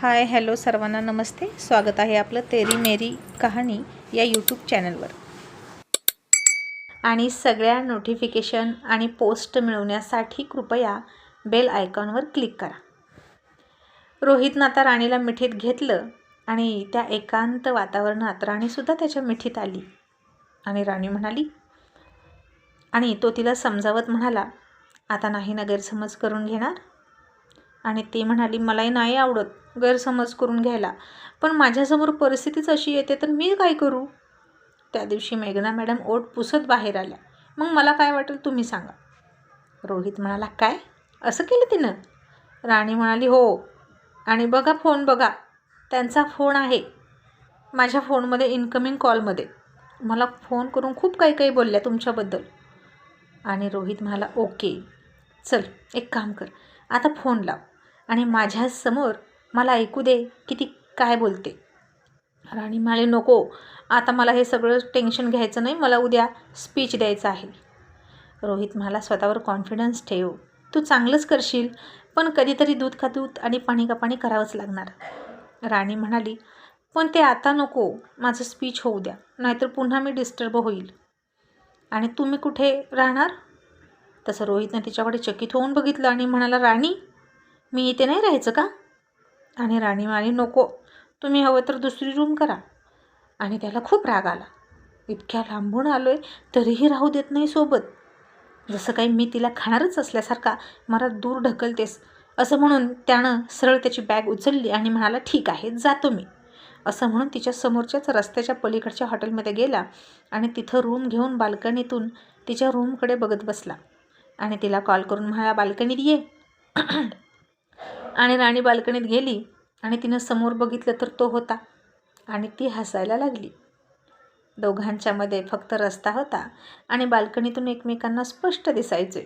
Hi hello सर्वांना नमस्ते. स्वागत आहे आपलं तेरी मेरी कहाणी या यूट्यूब चॅनलवर. आणि सगळ्या नोटिफिकेशन आणि पोस्ट मिळवण्यासाठी कृपया बेल आयकॉनवर क्लिक करा. रोहितनं आता राणीला मिठीत घेतलं आणि त्या एकांत वातावरणात राणीसुद्धा त्याच्या मिठीत आली. आणि राणी म्हणाली आणि तो तिला समजावत म्हणाला, आता नाही ना गैरसमज करून घेणार. आणि ती म्हणाली, मलाही नाही आवडत गैरसमज करून घ्यायला, पण माझ्यासमोर परिस्थितीच अशी येते तर मी काय करू. त्या दिवशी मेघना मॅडम ओठ पुसत बाहेर आल्या. मग मला काय वाटेल तुम्ही सांगा. रोहित म्हणाला, काय असं केलं तिनं. राणी म्हणाली, हो. आणि बघा फोन बघा, त्यांचा फोन आहे माझ्या फोनमध्ये, इनकमिंग कॉलमध्ये. मला फोन करून खूप काही काही बोलल्या तुमच्याबद्दल. आणि रोहित म्हणाला, ओके चल एक काम कर, आता फोन लाव आणि माझ्यासमोर मला ऐकू दे की ती काय बोलते. राणी म्हणाली, नको, आता मला हे सगळं टेन्शन घ्यायचं नाही, मला उद्या स्पीच द्यायचं आहे. रोहित म्हणाला, स्वतःवर कॉन्फिडन्स ठेव, तू चांगलंच करशील, पण कधीतरी दूध का दूध आणि पाणी का पाणी करावंच लागणार. राणी म्हणाली, पण ते आता नको, माझं स्पीच होऊ द्या, नाहीतर पुन्हा मी डिस्टर्ब होईल. आणि तुम्ही कुठे राहणार. तसं रोहितने तिच्याकडे चकित होऊन बघितलं आणि म्हणाला, राणी मी इथे नाही राहायचं का. आणि राणी म्हणाली, नको, तुम्ही हवं तर दुसरी रूम करा. आणि त्याला खूप राग आला, इतक्या लांबून आलो आहे तरीही राहू देत नाही सोबत, जसं काही मी तिला खाणारच असल्यासारखा मला दूर ढकलतेस, असं म्हणून त्यानं सरळ त्याची बॅग उचलली आणि म्हणाला, ठीक आहे जातो मी. असं म्हणून तिच्या समोरच्याच रस्त्याच्या पलीकडच्या हॉटेलमध्ये गेला आणि तिथं रूम घेऊन बाल्कनीतून तिच्या रूमकडे बघत बसला. आणि तिला कॉल करून म्हणाला, बाल्कनीत ये. आणि राणी बाल्कनीत गेली आणि तिनं समोर बघितलं तर तो होता आणि ती हसायला लागली. दोघांच्यामध्ये फक्त रस्ता होता आणि बाल्कनीतून एकमेकांना स्पष्ट दिसायचे.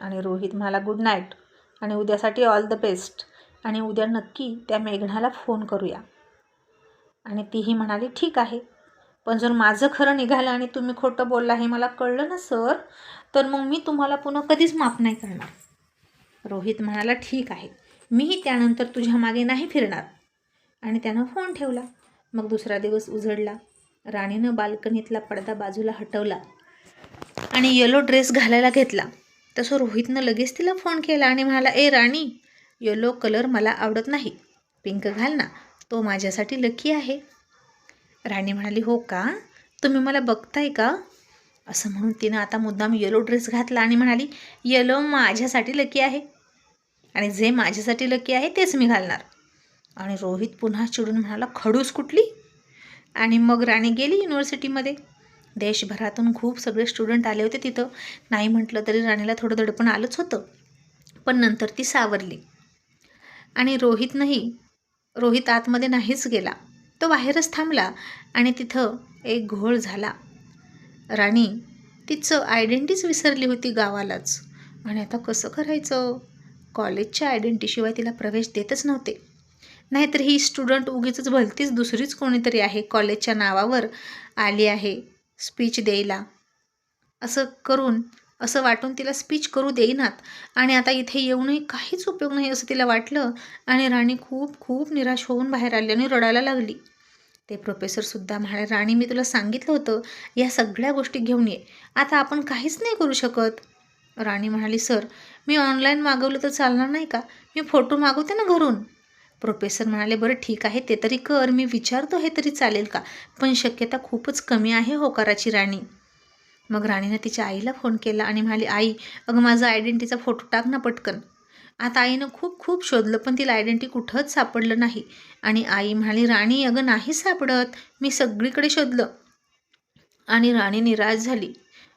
आणि रोहित म्हणाला, गुड नाईट आणि उद्यासाठी ऑल द बेस्ट, आणि उद्या नक्की त्या मेघनाला फोन करूया. आणि तीही म्हणाली, ठीक आहे, पण जर माझं खरं निघालं आणि तुम्ही खोटं बोलला हे मला कळलं ना सर, तर मग मी तुम्हाला पुन्हा कधीच माफ नाही करणार. रोहित म्हणाला, ठीक आहे, मीही त्यानंतर तुझ्या मागे नाही फिरणार. आणि त्यानं फोन ठेवला. मग दुसरा दिवस उजडला. राणीनं बाल्कनीतला पडदा बाजूला हटवला आणि येलो ड्रेस घालायला घेतला. तसं रोहितनं लगेच तिला फोन केला आणि म्हणाला, ए राणी, येलो कलर मला आवडत नाही, पिंक घाल ना, तो माझ्यासाठी लकी आहे. राणी म्हणाली, हो का, तुम्ही मला बघताय का. असं म्हणून तिनं आता मुद्दाम येलो ड्रेस घातला आणि म्हणाली, येलो माझ्यासाठी लकी आहे आणि जे माझ्यासाठी लकी आहे तेच मी घालणार. आणि रोहित पुन्हा चिडून म्हणाला, खडूस कुठली. आणि मग राणी गेली युनिव्हर्सिटीमध्ये. देशभरातून खूप सगळे स्टुडंट आले होते तिथं. नाही म्हटलं तरी राणीला थोडं दडपण आलंच होतं, पण नंतर ती सावरली. आणि रोहित आतमध्ये नाहीच गेला, तो बाहेरच थांबला आणि तिथं एक घोळ झाला. राणी तिचं आयडेंटिटीच विसरली होती गावालाच. आणि आता कसं करायचं. कॉलेजच्या आयडेंटिटीशिवाय तिला प्रवेश देतच नव्हते. नाहीतर ही स्टुडंट उगीच भलतीच दुसरीच कोणीतरी आहे, कॉलेजच्या नावावर आली आहे स्पीच द्यायला, असं करून असं वाटून तिला स्पीच करू देईनात. आणि आता इथे येऊनही काहीच उपयोग नाही असं तिला वाटलं. आणि राणी खूप खूप निराश होऊन बाहेर आली आणि रडायला लागली. ते प्रोफेसरसुद्धा म्हणाले, राणी मी तुला सांगितलं होतं या सगळ्या गोष्टी घेऊन ये, आता आपण काहीच नाही करू शकत. राणी म्हणाली, सर मी ऑनलाईन मागवलं तर चालणार नाही का, मी फोटो मागवते ना घरून. प्रोफेसर म्हणाले, बरं ठीक आहे ते तरी कर, मी विचारतो हे तरी चालेल का, पण शक्यता खूपच कमी आहे होकाराची राणी. मग राणीनं तिच्या आईला फोन केला आणि म्हणाली, आई अगं माझा आयडेंटिटीचा फोटो टाक ना पटकन. आता आईनं खूप खूप शोधलं पण तिला आयडेंटिटी कुठंच सापडलं नाही. आणि आई म्हणाली, राणी अगं नाही सापडत, मी सगळीकडे शोधलं. आणि राणी निराश झाली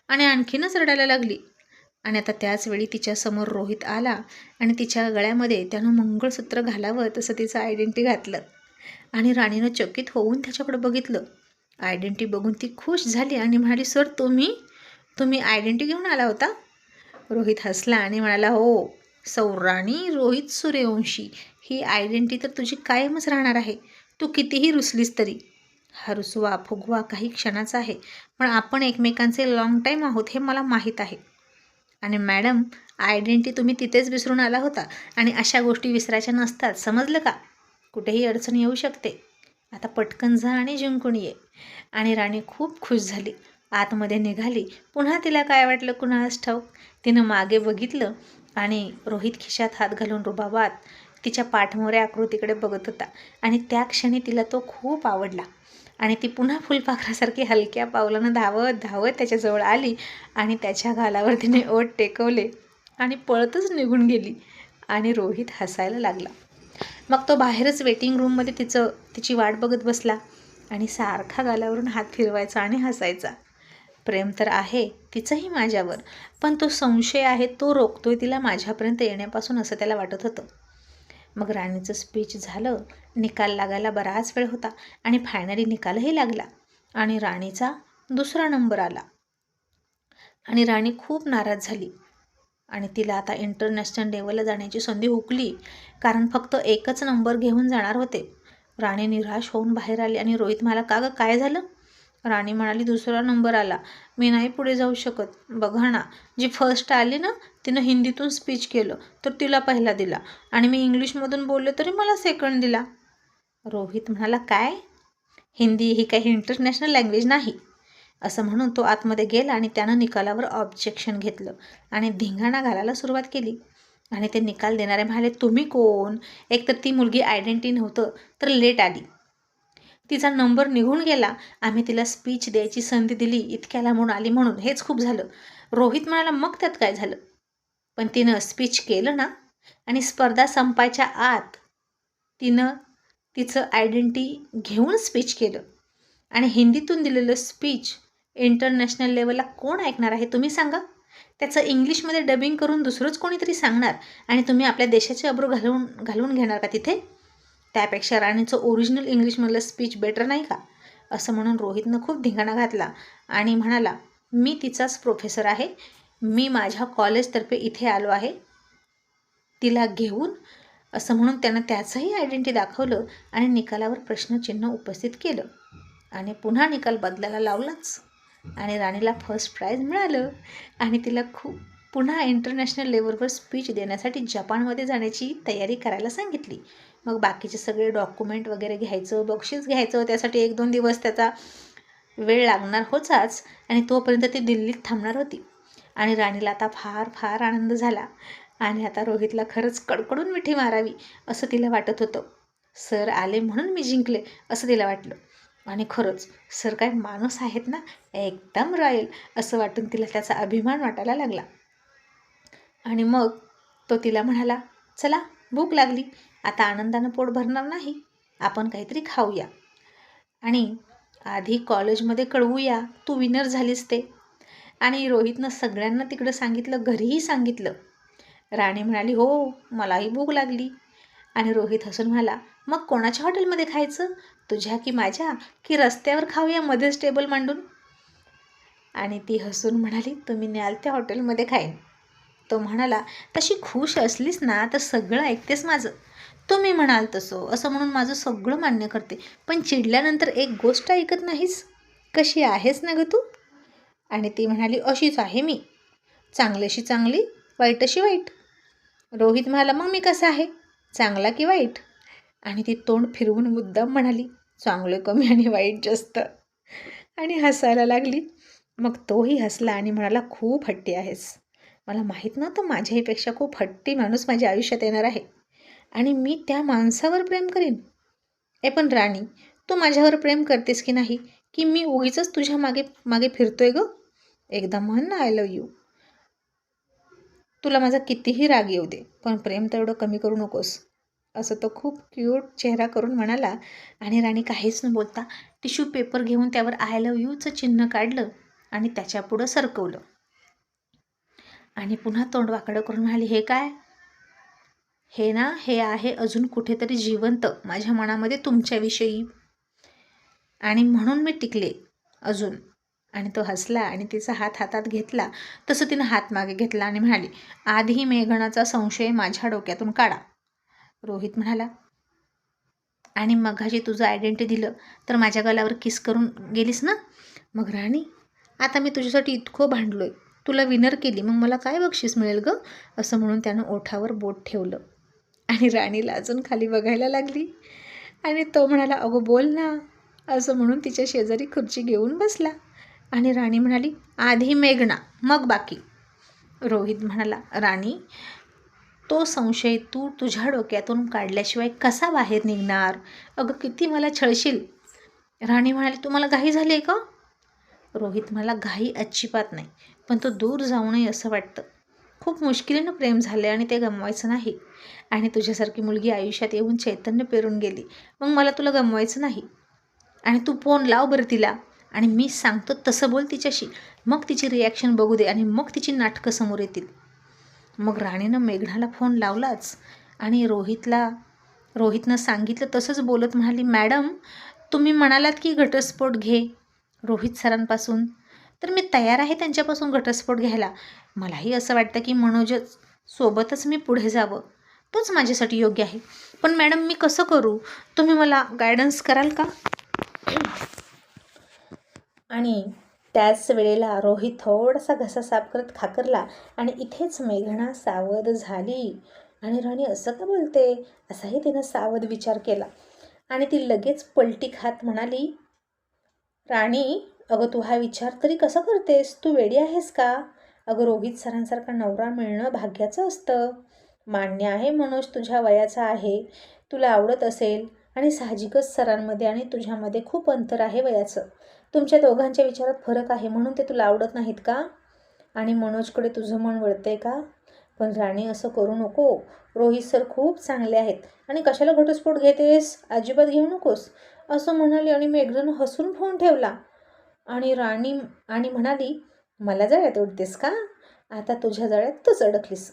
आणि आणखीनच रडायला लागली. आणि आता त्याचवेळी तिच्यासमोर रोहित आला आणि तिच्या गळ्यामध्ये त्यानं मंगळसूत्र घालावं तसं तिचं आयडेंटिटी घातलं. आणि राणीनं चकित होऊन त्याच्याकडे बघितलं. आयडेंटिटी बघून ती खुश झाली आणि म्हणाली, सर तुम्ही आयडेंटिटी घेऊन आला होता. रोहित हसला आणि म्हणाला, हो सौराणी रोहित सूर्यवंशी, ही आयडेंटिटी तर तुझी कायमच राहणार आहे, तू कितीही रुसलीस तरी. हा रुसवा फुगवा काही क्षणाचा आहे, पण आपण एकमेकांचे लॉंग टाईम आहोत हे मला माहीत आहे. आणि मॅडम आयडेंटिटी तुम्ही तिथेच विसरून आला होता आणि अशा गोष्टी विसरायच्या नसतात, समजलं का. कुठेही अडचण येऊ शकते. आता पटकन जा आणि जिंकून ये. आणि राणी खूप खुश झाली. आतमध्ये निघाली. पुन्हा तिला काय वाटलं कुणास ठाऊक. तिनं मागे बघितलं आणि रोहित खिशात हात घालून रुबाबात तिच्या पाठमोऱ्या आकृतीकडे बघत होता. आणि त्या क्षणी तिला तो खूप आवडला. आणि ती पुन्हा फुलपाखरासारखी हलक्या पावलानं धावत धावत त्याच्याजवळ आली आणि त्याच्या गालावर तिने ओठ टेकवले आणि पळतच निघून गेली. आणि रोहित हसायला लागला. मग तो बाहेरच वेटिंग रूममध्ये तिची वाट बघत बसला आणि सारखा गालावरून हात फिरवायचा आणि हसायचा. प्रेम तर आहे तिचंही माझ्यावर, पण तो संशय आहे तो रोखतोय तिला माझ्यापर्यंत येण्यापासून, असं त्याला वाटत होतं. मग राणीचं स्पीच झालं. निकाल लागायला बराच वेळ होता आणि फायनली निकालही लागला आणि राणीचा 2रा नंबर आला. आणि राणी खूप नाराज झाली आणि तिला आता इंटरनॅशनल लेवलला जाण्याची संधी हुकली, कारण फक्त 1च नंबर घेऊन जाणार होते. राणी निराश होऊन बाहेर आली आणि रोहित म्हणाला, का गं काय झालं? राणी म्हणाली, 2रा नंबर आला, मी नाही पुढे जाऊ शकत. बघा ना, जी फर्स्ट आली ना तिनं हिंदीतून स्पीच केलं तर तिला पहिला दिला आणि मी इंग्लिशमधून बोलले तरी मला सेकंड दिला. रोहित म्हणाला, काय? हिंदी ही काही इंटरनॅशनल लँग्वेज नाही. असं म्हणून तो आतमध्ये गेला आणि त्यानं निकालावर ऑब्जेक्शन घेतलं आणि धिंगाणा घालायला सुरुवात केली. आणि ते निकाल देणारे म्हणाले, तुम्ही कोण? एकतर ती मुलगी आयडेंटिटी नव्हतं तर लेट आली, तिचा नंबर निघून गेला, आम्ही तिला स्पीच द्यायची संधी दिली, इतक्याला म्हणून आली म्हणून, हेच खूप झालं. रोहित म्हणाला, मग त्यात काय झालं? पण तिनं स्पीच केलं ना, आणि स्पर्धा संपायच्या आत तिनं तिचं आयडेंटिटी घेऊन स्पीच केलं. आणि हिंदीतून दिलेलं स्पीच इंटरनॅशनल लेवलला कोण ऐकणार आहे तुम्ही सांगा? त्याचं इंग्लिशमध्ये डबिंग करून दुसरंच कोणीतरी सांगणार आणि तुम्ही आपल्या देशाचे अब्रू घालून घेणार का तिथे? त्यापेक्षा राणीचं ओरिजिनल इंग्लिशमधलं स्पीच बेटर नाही का? असं म्हणून रोहितनं खूप धिंगाणा घातला आणि म्हणाला, मी तिचाच प्रोफेसर आहे, मी माझ्या कॉलेजतर्फे इथे आलो आहे तिला घेऊन. असं म्हणून त्यानं त्याचंही आयडेंटिटी दाखवलं आणि निकालावर प्रश्नचिन्ह उपस्थित केलं आणि पुन्हा निकाल बदलायला लावलाच. आणि राणीला फर्स्ट प्राईज मिळालं आणि तिला पुन्हा इंटरनॅशनल लेवलवर स्पीच देण्यासाठी जपानमध्ये जाण्याची तयारी करायला सांगितली. मग बाकीचे सगळे डॉक्युमेंट वगैरे घ्यायचं, बक्षीस घ्यायचं, त्यासाठी 1-2 दिवस त्याचा वेळ लागणार होताच आणि तोपर्यंत ती दिल्लीत थांबणार होती. आणि राणीला आता फार फार आनंद झाला आणि आता रोहितला खरंच कडकडून मिठी मारावी असं तिला वाटत होतं. सर आले म्हणून मी जिंकले असं तिला वाटलं. आणि खरंच सर काय माणूस आहेत ना, एकदम रॉयल असं वाटून तिला त्याचा अभिमान वाटायला लागला. आणि मग तो तिला म्हणाला, चला भूक लागली, आता आनंदानं पोट भरणार नाही, आपण काहीतरी खाऊया आणि आधी कॉलेजमध्ये कळवूया तू विनर झालीस ते. आणि रोहितनं सगळ्यांना तिकडं सांगितलं, घरीही सांगितलं. राणी म्हणाली, हो मलाही भूक लागली. आणि रोहित हसून म्हणाला, मग कोणाच्या हॉटेलमध्ये खायचं, तुझ्या की माझ्या, की रस्त्यावर खाऊया मध्येच टेबल मांडून? आणि ती हसून म्हणाली, तुम्ही न्याल त्या हॉटेलमध्ये खाईन. तो म्हणाला, तशी खुश असलीस ना तर सगळं ऐकतेस माझं, तुम्ही म्हणाल तसं असं म्हणून माझं सगळं मान्य करते, पण चिडल्यानंतर एक गोष्ट ऐकत नाहीस. कशी आहेस ना गं तू? आणि ती म्हणाली, अशीच आहे मी, चांगल्याशी चांगली, वाईटशी वाईट. रोहित म्हणाला, मग मी कसा आहे, चांगला की वाईट? आणि ती तोंड फिरवून मुद्दाम म्हणाली, चांगले कमी आणि वाईट जास्त. आणि हसायला लागली. मग तोही हसला आणि म्हणाला, खूप हट्टी आहेस, मला माहीत नव्हतं माझ्याहीपेक्षा खूप हट्टी माणूस माझ्या आयुष्यात येणार आहे आणि मी त्या माणसावर प्रेम करीन. पण राणी, तू माझ्यावर प्रेम करतेस की नाही, की मी उगीच तुझ्या मागे मागे फिरतोय गं? एकदा म्हण ना, आय लव्ह यू. तुला माझा कितीही राग येऊ दे, पण प्रेम तर एवढं कमी करू नकोस, असं तो खूप क्यूट चेहरा करून म्हणाला. आणि राणी काहीच न बोलता टिश्यू पेपर घेऊन त्यावर आय लव्ह यूचं चिन्ह काढलं आणि त्याच्यापुढं सरकवलं आणि पुन्हा तोंड वाकडं करून म्हणाली, हे काय? हे ना, हे आहे अजून कुठेतरी जिवंत माझ्या मनामध्ये तुमच्याविषयी, आणि म्हणून मी टिकले अजून. आणि तो हसला आणि तिचा हात हातात घेतला तसं तिनं हात मागे घेतला आणि म्हणाली, आधी मेघनाचा संशय माझ्या डोक्यातून काढा. रोहित म्हणाला, आणि मघाशी तुझं आयडेंटिटी दिलं तर माझ्या गलावर किस करून गेलीस ना? मग राणी, आता मी तुझ्यासाठी इतकं भांडलोय, तुला विनर केली, मग मला काय बक्षीस मिळेल गं? असं म्हणून त्यानं ओठावर बोट ठेवलं आणि राणीला अजून खाली बघायला लागली. आणि तो म्हणाला, अगं बोल ना, असं म्हणून तिच्या शेजारी खुर्ची घेऊन बसला. आणि राणी म्हणाली, आधी मेघना मग बाकी. रोहित म्हणाला, राणी, तो संशय तू तुझ्या डोक्यातून काढल्याशिवाय कसा बाहेर निघणार? अगं किती मला छळशील. राणी म्हणाली, तुम्हाला घाई झाली आहे का? रोहित म्हणाला, घाई अजिबात नाही, पण तो दूर जाऊ नये असं वाटतं. खूप मुश्किलीनं प्रेम झाले आणि ते गमवायचं नाही. आणि तुझ्यासारखी मुलगी आयुष्यात येऊन चैतन्य पेरून गेली, मग मला तुला गमवायचं नाही. आणि तू फोन लाव बरं तिला, आणि मी सांगतो तसं बोल तिच्याशी. मग तिची रिॲक्शन बघू दे आणि मग तिची नाटकं समोर येतील. मग राणीनं मेघनाला फोन लावलाच आणि रोहितनं सांगितलं तसंच बोलत म्हणाली, मॅडम, तुम्ही म्हणालात की घटस्फोट घे रोहित सरांपासून, तर मी तयार आहे त्यांच्यापासून घटस्फोट घ्यायला. मलाही असं वाटतं की मनोज सोबतच मी पुढे जावं, तोच माझ्यासाठी योग्य आहे. पण मॅडम, मी कसं करू? तुम्ही मला गायडन्स कराल का? आणि त्याच वेळेला रोहित थोडासा घसा साफ करत खाकरला आणि इथेच मेघना सावध झाली. आणि राणी असं का बोलते, असाही तिनं सावध विचार केला. आणि ती लगेच पलटी खात म्हणाली, राणी, अगं तू हा विचार तरी कसा करतेस? तू वेडी आहेस का? अगं रोहित सरांसारखा नवरा मिळणं भाग्याचं असतं. मान्य आहे मनोज तुझ्या वयाचा आहे, तुला आवडत असेल, आणि साहजिकच सरांमध्ये आणि तुझ्यामध्ये खूप अंतर आहे वयाचं. तुमच्या दोघांच्या विचारात फरक आहे म्हणून ते तुला आवडत नाहीत का? आणि मनोजकडे तुझं मन वळतंय का? पण राणी, असं करू नको. रोहित सर खूप चांगले आहेत आणि कशाला घटस्फोट घेतेस? अजिबात घेऊ नकोस, असं म्हणाली. आणि मेघनानं हसून फोन ठेवला. आणि राणी म्हणाली, मला जाळ्यात उडतेस का? आता तुझ्या जाळ्यात तूच अडकलीस.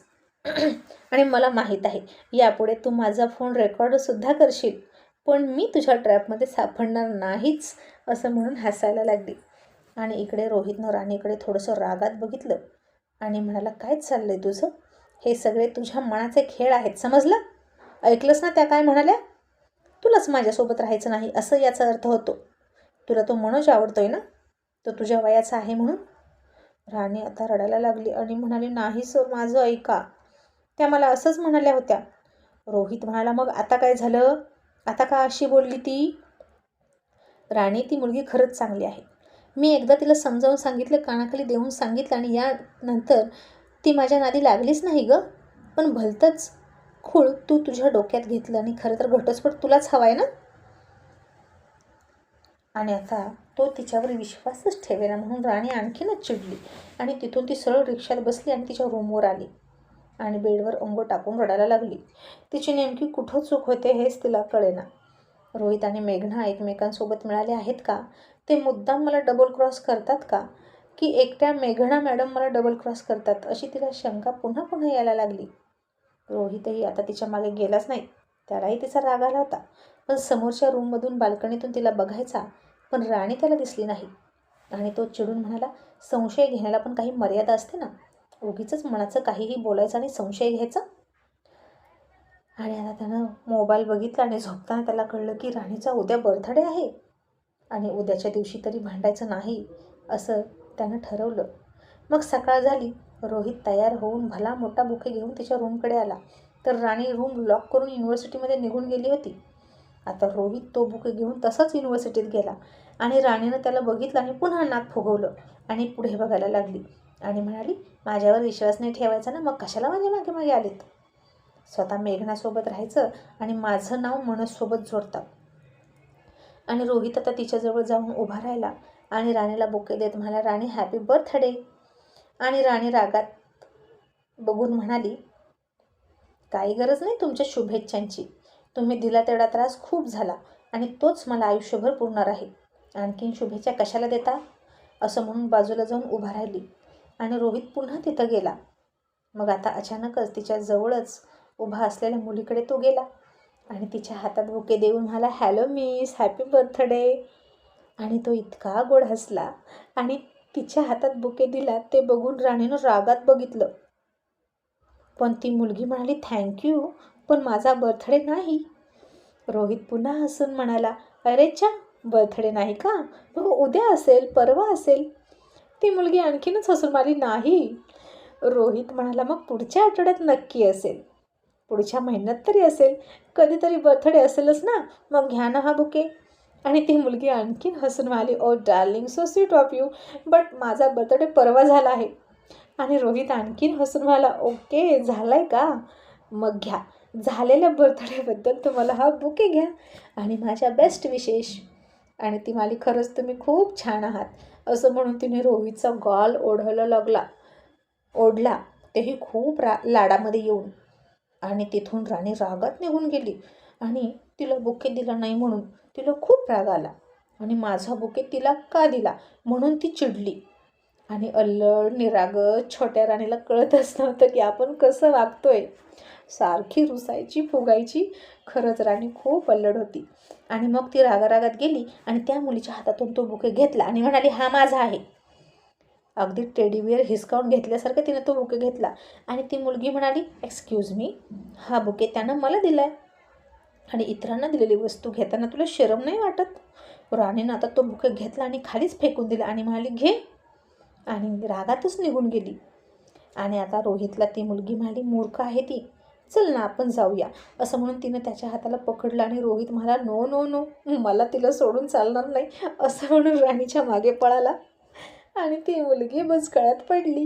आणि मला माहीत आहे, यापुढे तू माझा फोन रेकॉर्डसुद्धा करशील, पण मी तुझ्या ट्रॅपमध्ये सापडणार नाहीच, असं म्हणून हसायला लागली. आणि इकडे रोहितनं राणीकडे थोडंसं रागात बघितलं आणि म्हणाला, काय चाललंय तुझं? हे सगळे तुझ्या मनाचे खेळ आहेत, समजलं? ऐकलंस ना त्या काय म्हणाल्या? तुलाच माझ्यासोबत राहायचं नाही असं याचा अर्थ होतो. तुला तो मनोज आवडतोय ना? तो तुझ्या वयाचा आहे म्हणून? राणी आता रडायला लागली आणि म्हणाली, नाही सर, माझं ऐका, त्या मला असंच म्हणाल्या होत्या. रोहित म्हणाला, मग आता काय झालं? आता का अशी बोलली ती? राणी, ती मुलगी खरंच चांगली आहे. मी एकदा तिला समजावून सांगितलं, कानाखाली देऊन सांगितलं, आणि यानंतर ती माझ्या नादी लागलीच नाही गं. पण भलतंच खूळ तू तुझ्या डोक्यात घेतलं आणि खरं तर घटस्फोट तुलाच हवाय ना? आणि आता तो तिच्यावर विश्वासच ठेवेना म्हणून राणी आणखीनच चिडली. आणि तिथून ती सरळ रिक्षात बसली आणि तिच्या रूमवर आली आणि बेडवर अंग टाकून रडायला लागली. तिची नेमकी कुठं चूक होते हेच तिला कळेना. रोहित आणि मेघना एकमेकांसोबत मिळाले आहेत का? ते मुद्दाम मला डबल क्रॉस करतात का? की एकट्या मेघना मॅडम मला डबल क्रॉस करतात? अशी तिला शंका पुन्हा पुन्हा यायला लागली. रोहितही आता तिच्या मागे गेलाच नाही. त्यालाही तिचा राग आला होता. पण समोरच्या रूममधून बाल्कनीतून तिला बघायचा, पण राणी त्याला दिसली नाही. आणि तो चिडून म्हणाला, संशय घेण्याला पण काही मर्यादा असते ना. उगीचच मनाचं काहीही बोलायचं आणि संशय घ्यायचा. आणि आता त्यानं मोबाईल बघितला आणि झोपताना त्याला कळलं की राणीचा उद्या बर्थडे आहे आणि उद्याच्या दिवशी तरी भांडायचं नाही असं त्यानं ठरवलं. मग सकाळ झाली. रोहित तयार होऊन भला मोठा बुके घेऊन तिच्या रूमकडे आला, तर राणी रूम लॉक करून युनिव्हर्सिटीमध्ये निघून गेली होती. आता रोहित तो बुके घेऊन तसाच युनिव्हर्सिटीत गेला आणि राणीनं त्याला बघितलं आणि पुन्हा नाक फुगवलं आणि पुढे बघायला लागली आणि म्हणाली, माझ्यावर विश्वास नाही ठेवायचा ना, मग कशाला माझ्या मागे मागे आलेत? स्वतः मेघनासोबत राहायचं आणि माझं नाव मनोजसोबत जोडतात. आणि रोहित आता तिच्याजवळ जाऊन उभा राहिला आणि राणीला बुके देत म्हणाला, राणी, हॅपी बर्थडे. आणि राणी रागात बघून म्हणाली, काही गरज नाही तुमच्या शुभेच्छांची. तुम्ही दिला तेवढा त्रास खूप झाला आणि तोच मला आयुष्यभर पुरणार आहे. आणखीन शुभेच्छा कशाला देता? असं म्हणून बाजूला जाऊन उभा राहिली आणि रोहित पुन्हा तिथं गेला. मग आता अचानकच तिच्या जवळच उभा असलेल्या मुलीकडे तो गेला आणि तिच्या हातात बुके देऊन म्हणाला, हॅलो मिस, हॅपी बर्थडे. आणि तो इतका गोड हसला आणि तिच्या हातात बुके दिला ते बघून राणीनं रागात बघितलं. पण ती मुलगी म्हणाली, थँक्यू, पण माझा बर्थडे नाही. रोहित पुन्हा हसून म्हणाला, अरेच्छा, बर्थडे नाही का? मग उद्या असेल, परवा असेल. ती मुलगी आणखीनच हसून मारली, नाही. रोहित म्हणाला, मग पुढच्या आठवड्यात नक्की असेल. पुढच्या महिन्यात तरी असेल, कधीतरी बर्थडे असेलच ना, मग घ्या ना हा बुके. आणि ती मुलगी आणखीन हसून म्हणाली, oh darling, so sweet of you, but माझा बर्थडे परवा झाला आहे. आणि रोहित आणखीन हसून म्हणाला, ओके, झाला आहे का, मग घ्या, झालेल्या बर्थडेबद्दल तुम्हाला हा बुके घ्या आणि माझ्या बेस्ट विशेष. आणि ती म्हणाली, खरंच तुम्ही खूप छान आहात. असं म्हणून तिने रोहितचा गॉल ओढला, तेही खूप लाडामध्ये येऊन. आणि तिथून राणी रागात निघून गेली आणि तिला बुके दिला नाही म्हणून तिला खूप राग आला. आणि माझा बुके तिला का दिला म्हणून ती चिडली. आणि अल्लड निरागस छोट्या राणीला कळतच नव्हतं की आपण कसं वागतोय. सारखी रुसायची, फुगायची. खरंच राणी खूप अल्लड होती. आणि मग ती रागारागात गेली आणि त्या मुलीच्या हातातून तो बुके घेतला आणि म्हणाली, हा माझा आहे. अगदी टेडीबिअर हिसकावून घेतल्यासारखं तिने तो बुके घेतला. आणि ती मुलगी म्हणाली, एक्सक्यूज मी, हा बुके त्यानं मला दिला आहे आणि इतरांना दिलेली वस्तू घेताना तुला शरम नाही वाटत? राणीनं आता तो बुके घेतला आणि खालीच फेकून दिला आणि म्हणाली, घे, आणि रागातच निघून गेली. आणि आता रोहितला ती मुलगी म्हणाली, मूर्ख आहे ती, चल ना आपण जाऊया. असं म्हणून तिनं त्याच्या हाताला पकडलं आणि रोहित म्हणाला, नो नो नो, मला तिला सोडून चालणार नाही. असं म्हणून राणीच्या मागे पळाला आणि ती मुलगी बुचकळ्यात पडली.